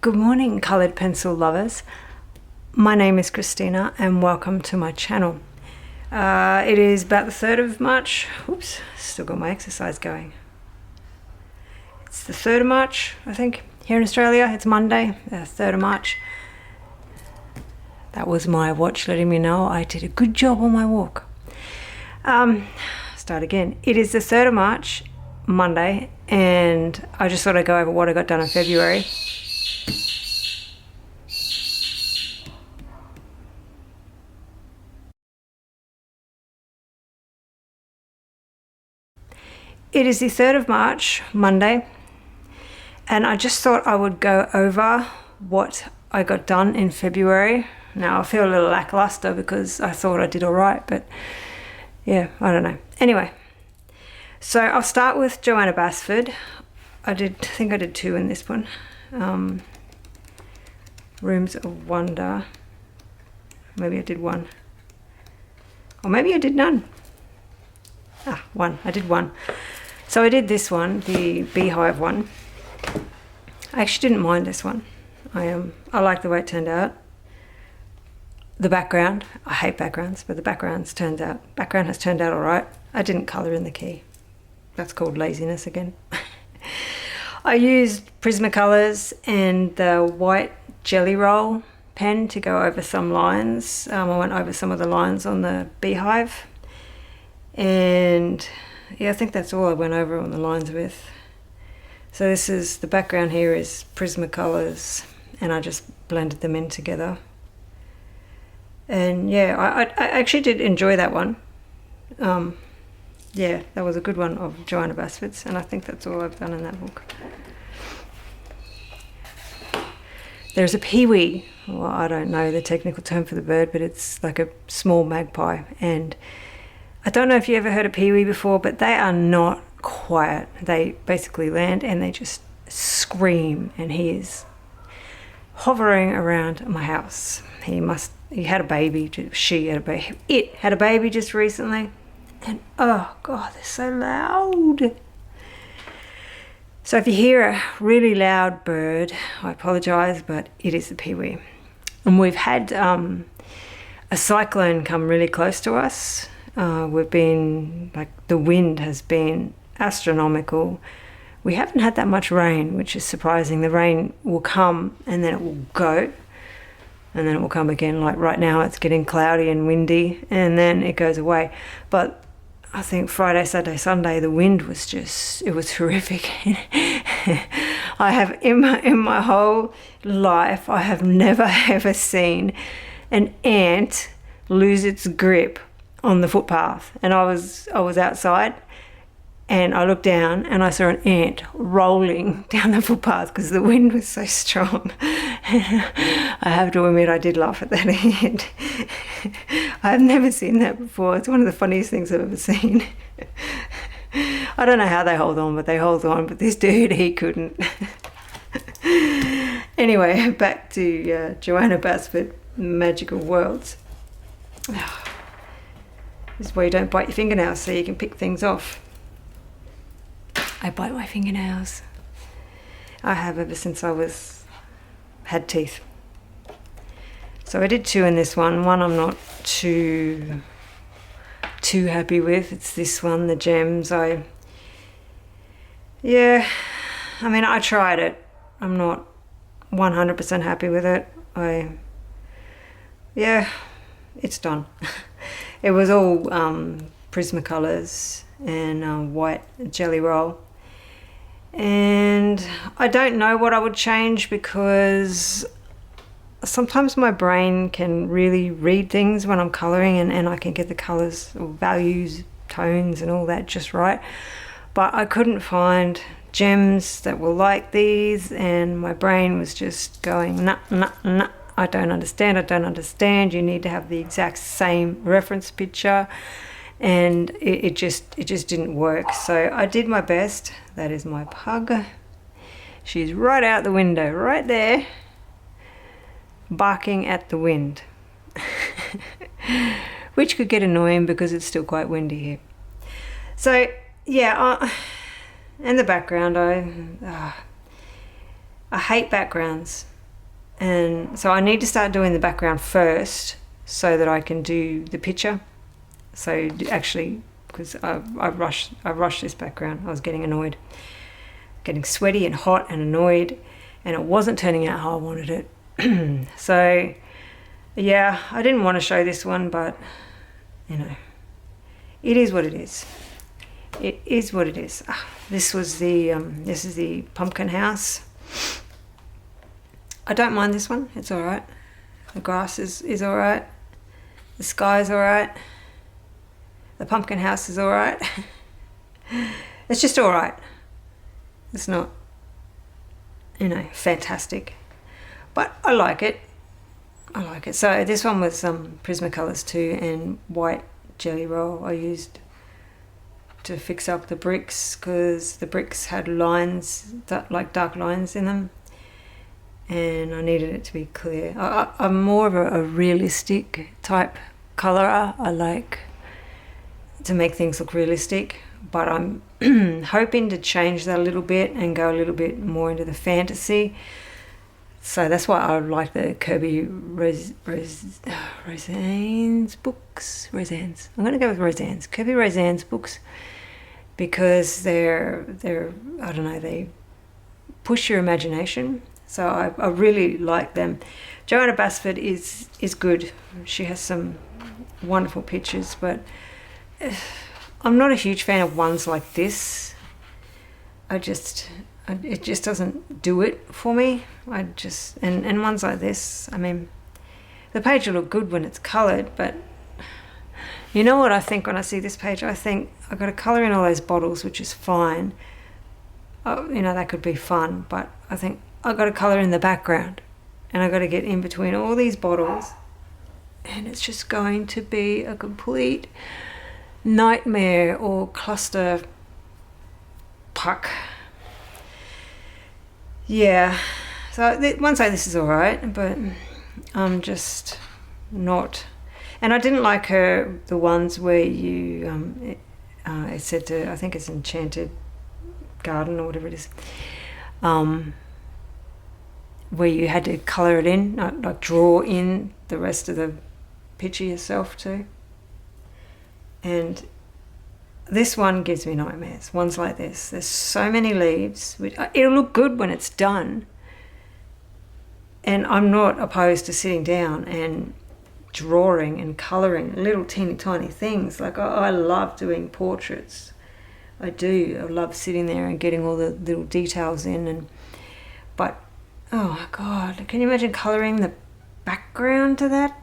Good morning, coloured pencil lovers. My name is Christina and welcome to my channel. It is about the 3rd of March. Oops, still got my exercise going. It's the 3rd of March, I think. Here in Australia, it's Monday, the 3rd of March. That was my watch letting me know I did a good job on my walk. Start again. It is the 3rd of March, Monday, and I just thought I'd go over what I got done in February. It is the 3rd of March, Monday, and I just thought I would go over what I got done in February. Now I feel a little lackluster because I thought I did all right, but yeah, I don't know. Anyway, so I'll start with Joanna Basford. I think I did 2 in this one. Rooms of Wonder. Maybe I did 1. Or maybe I did none. 1. I did 1. So I did this one, the beehive one. I actually didn't mind this one. I like the way it turned out. The background, I hate backgrounds, but the background has turned out all right. I didn't colour in the key. That's called laziness again. I used Prismacolors and the white Jelly Roll pen to go over some lines. I went over some of the lines on the beehive. And yeah, I think that's all I went over on the lines with. So this is, the background here is Prismacolors, and I just blended them in together. And yeah, I actually did enjoy that one. Yeah, that was a good one of Joanna Basford's, and I think that's all I've done in that book. There's a pewee. Well, I don't know the technical term for the bird, but it's like a small magpie, and I don't know if you ever heard of pewee before, but they are not quiet. They basically land and they just scream, and he is hovering around my house. He had a baby, it had a baby just recently, and oh God, they're so loud. So if you hear a really loud bird, I apologise, but it is the pewee. And we've had a cyclone come really close to us. We've been, the wind has been astronomical. We haven't had that much rain, which is surprising. The rain will come and then it will go, and then it will come again. Like right now it's getting cloudy and windy, and then it goes away. But I think Friday, Saturday, Sunday, the wind was it was horrific. I have, in my whole life, I have never ever seen an ant lose its grip on the footpath. And I was outside, and I looked down and I saw an ant rolling down the footpath because the wind was so strong. I have to admit, I did laugh at that ant. I've never seen that before. It's one of the funniest things I've ever seen. I don't know how they hold on, but they hold on. But this dude, he couldn't. Anyway, back to Joanna Basford, Magical Worlds. This is where you don't bite your fingernails so you can pick things off. I bite my fingernails. I have ever since I had teeth. So I did 2 in this one. One I'm not too happy with. It's this one, the gems. I tried it. I'm not 100% happy with it. It's done. It was all Prismacolors and white Jelly Roll. And I don't know what I would change, because sometimes my brain can really read things when I'm colouring, and I can get the colours or values, tones and all that just right. But I couldn't find gems that were like these, and my brain was just going, nah. I don't understand. You need to have the exact same reference picture. And it just didn't work. So I did my best. That is my pug. She's right out the window, right there, barking at the wind. Which could get annoying because it's still quite windy here. So yeah, in the background, I hate backgrounds, and so I need to start doing the background first so that I can do the picture. So actually, because I rushed this background, I was getting annoyed, getting sweaty and hot and annoyed, and it wasn't turning out how I wanted it. So yeah, I didn't want to show this one, but you know, it is what it is. It is what it is. This was the this is the pumpkin house. I don't mind this one. It's all right. The grass is all right. The sky is all right. The pumpkin house is all right. It's just all right. It's not, you know, fantastic, but I like it. I like it. So this one was Prismacolors too, and white Gelly Roll I used to fix up the bricks, because the bricks had lines, like dark lines in them, and I needed it to be clear. I'm more of a realistic type colorer. I like to make things look realistic, but I'm hoping to change that a little bit and go a little bit more into the fantasy. So that's why I like the Kirby Roseanne's books. Roseanne's. I'm going to go with Roseanne's. Kirby Roseanne's books, because they're I don't know, they push your imagination. So I really like them. Johanna Basford is good. She has some wonderful pictures, but I'm not a huge fan of ones like this. It just doesn't do it for me. And ones like this, I mean, the page will look good when it's coloured, but you know what I think when I see this page? I think I've got to colour in all those bottles, which is fine. You know, that could be fun, but I think I've got to colour in the background, and I've got to get in between all these bottles, and it's just going to be a complete nightmare or cluster puck. Yeah, so ones like this is alright, but I'm just not. And I didn't like the ones where you it said to, I think it's Enchanted Garden or whatever it is, where you had to colour it in, like draw in the rest of the picture yourself too. And this one gives me nightmares. Ones like this. There's so many leaves. It'll look good when it's done. And I'm not opposed to sitting down and drawing and colouring little teeny tiny things. Like I love doing portraits. I do. I love sitting there and getting all the little details in. But oh my God, can you imagine colouring the background to that?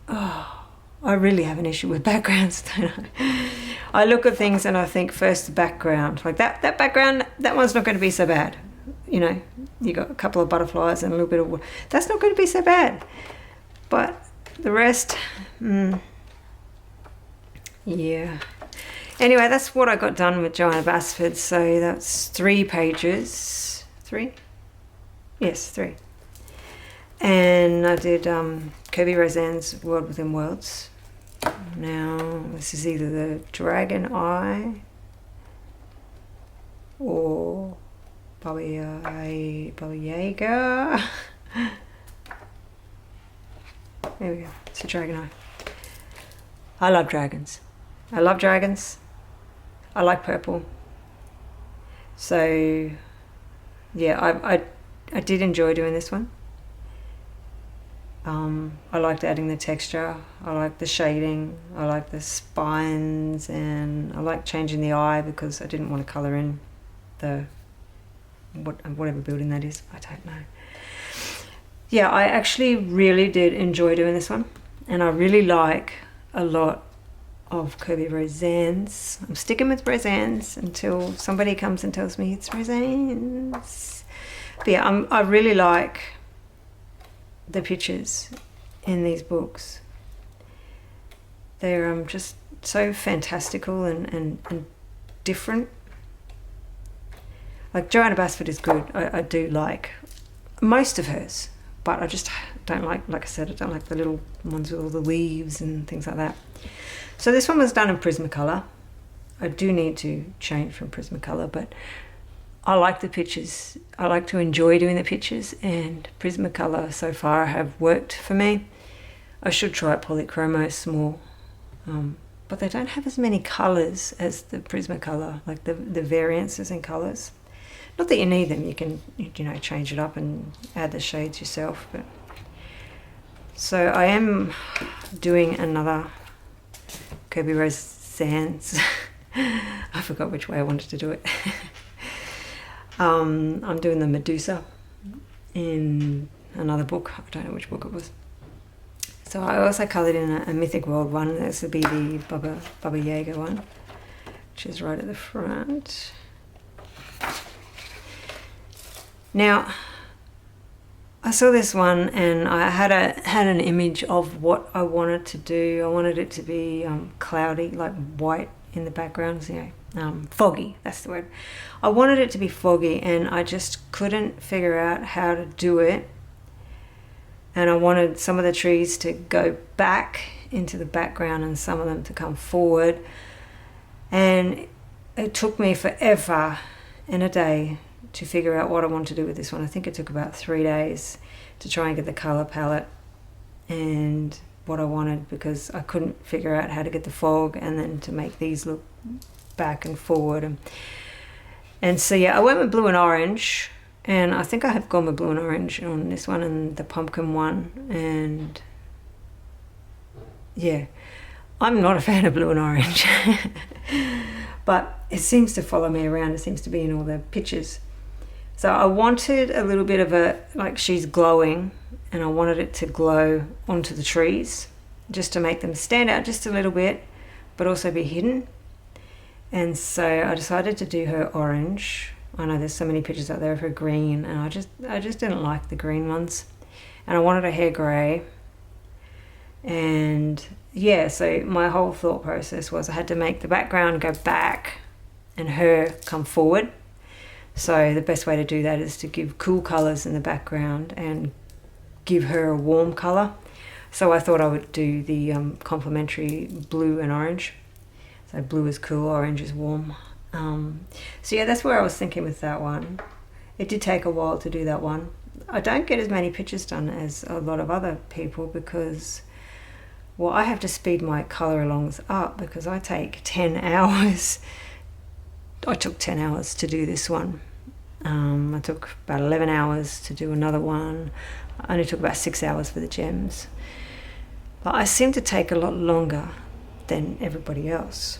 Oh, I really have an issue with backgrounds, don't I? I look at things and I think first the background. Like that background, that one's not going to be so bad. You know, you got a couple of butterflies and a little bit of wood. That's not going to be so bad. But the rest, yeah. Anyway, that's what I got done with Johanna Basford. So that's 3 pages. 3? Yes, 3. And I did Kirby Roseanne's World Within Worlds. Now, this is either the Dragon Eye or Baba Yaga. There we go. It's a Dragon Eye. I love dragons. I love dragons. I like purple. So, yeah, I did enjoy doing this one. I liked adding the texture, I liked the shading, I liked the spines, and I liked changing the eye because I didn't want to colour in the whatever building that is. I don't know. Yeah, I actually really did enjoy doing this one, and I really like a lot of Kirby Roseanne's. I'm sticking with Roseanne's until somebody comes and tells me it's Roseanne's. But yeah, I really like the pictures in these books. They're just so fantastical and different. Like Johanna Basford is good. I do like most of hers, but I just don't like I said, I don't like the little ones with all the leaves and things like that. So this one was done in Prismacolor. I do need to change from Prismacolor, but I like the pictures. I like to enjoy doing the pictures, and Prismacolor so far have worked for me. I should try Polychromos more, but they don't have as many colours as the Prismacolor, like the variances in colours. Not that you need them, you can, you know, change it up and add the shades yourself. But so I am doing another Kirby Rose Sands. I forgot which way I wanted to do it. I'm doing the Medusa in another book. I don't know which book it was. So I also coloured in a Mythic World one. This would be the Baba Yaga one, which is right at the front. Now, I saw this one and I had an image of what I wanted to do. I wanted it to be cloudy, like white in the background, you know, foggy, that's the word. I wanted it to be foggy and I just couldn't figure out how to do it. And I wanted some of the trees to go back into the background and some of them to come forward. And it took me forever and a day to figure out what I wanted to do with this one. I think it took about 3 days to try and get the colour palette and what I wanted, because I couldn't figure out how to get the fog and then to make these look back and forward. And so yeah, I went with blue and orange, and I think I have gone with blue and orange on this one and the pumpkin one. And yeah, I'm not a fan of blue and orange, but it seems to follow me around. It seems to be in all the pictures. So I wanted a little bit of a, like she's glowing, and I wanted it to glow onto the trees just to make them stand out just a little bit, but also be hidden. And so I decided to do her orange. I know there's so many pictures out there of her green, and I just didn't like the green ones. And I wanted her hair grey. And yeah, so my whole thought process was I had to make the background go back and her come forward. So the best way to do that is to give cool colours in the background and give her a warm colour. So I thought I would do the complementary blue and orange. So blue is cool, orange is warm. So yeah, that's where I was thinking with that one. It did take a while to do that one. I don't get as many pictures done as a lot of other people because, well, I have to speed my colour alongs up because I take 10 hours. I took 10 hours to do this one. I took about 11 hours to do another one. I only took about 6 hours for the gems. But I seem to take a lot longer than everybody else.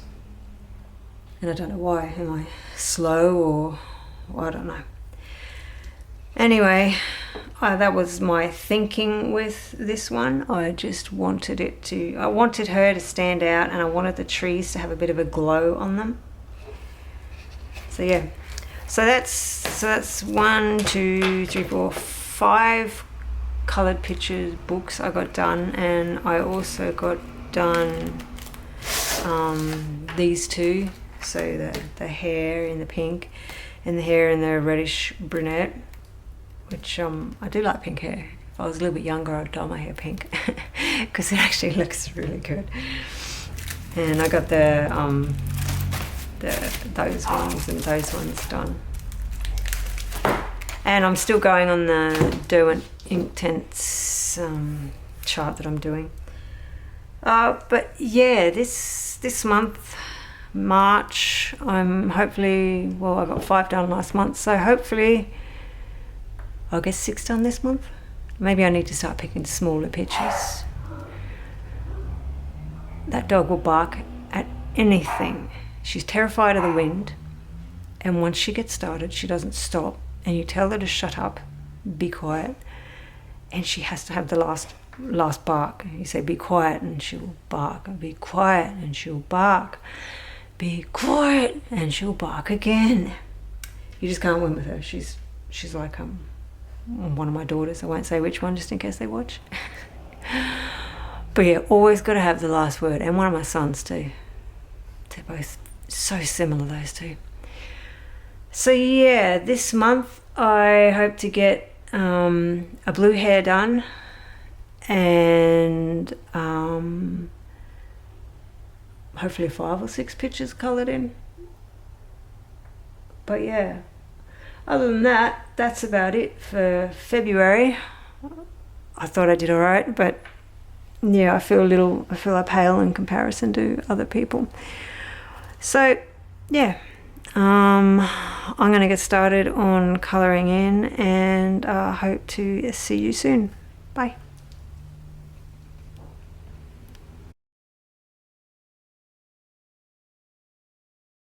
And I don't know why. Am I slow or I don't know. Anyway, that was my thinking with this one. I just wanted I wanted her to stand out, and I wanted the trees to have a bit of a glow on them. So yeah, so that's 1, 2, 3, 4, 5 coloured pictures books I got done, and I also got done these two. So the hair in the pink and the hair in the reddish brunette, which I do like pink hair. If I was a little bit younger, I'd dye my hair pink because it actually looks really good. And I got those ones and those ones done. And I'm still going on the Derwent Inktense chart that I'm doing. But yeah, this month, March, I'm hopefully, well, I got 5 done last month, so hopefully I'll get 6 done this month. Maybe I need to start picking smaller pictures. That dog will bark at anything. She's terrified of the wind, and once she gets started, she doesn't stop, and you tell her to shut up, be quiet, and she has to have the last bark. You say, be quiet, and she'll bark. Be quiet, and she'll bark. Be quiet, and she'll bark again. You just can't win with her. She's like one of my daughters. I won't say which one, just in case they watch. But yeah, always got to have the last word. And one of my sons too. They're both so similar, those two. So yeah, this month I hope to get a blue hair done, and hopefully 5 or 6 pictures coloured in. But yeah, Other than that, that's about it for February. I thought I did all right, but yeah, I feel like pale in comparison to other people. So yeah, I'm going to get started on colouring in, and I hope to see you soon. Bye.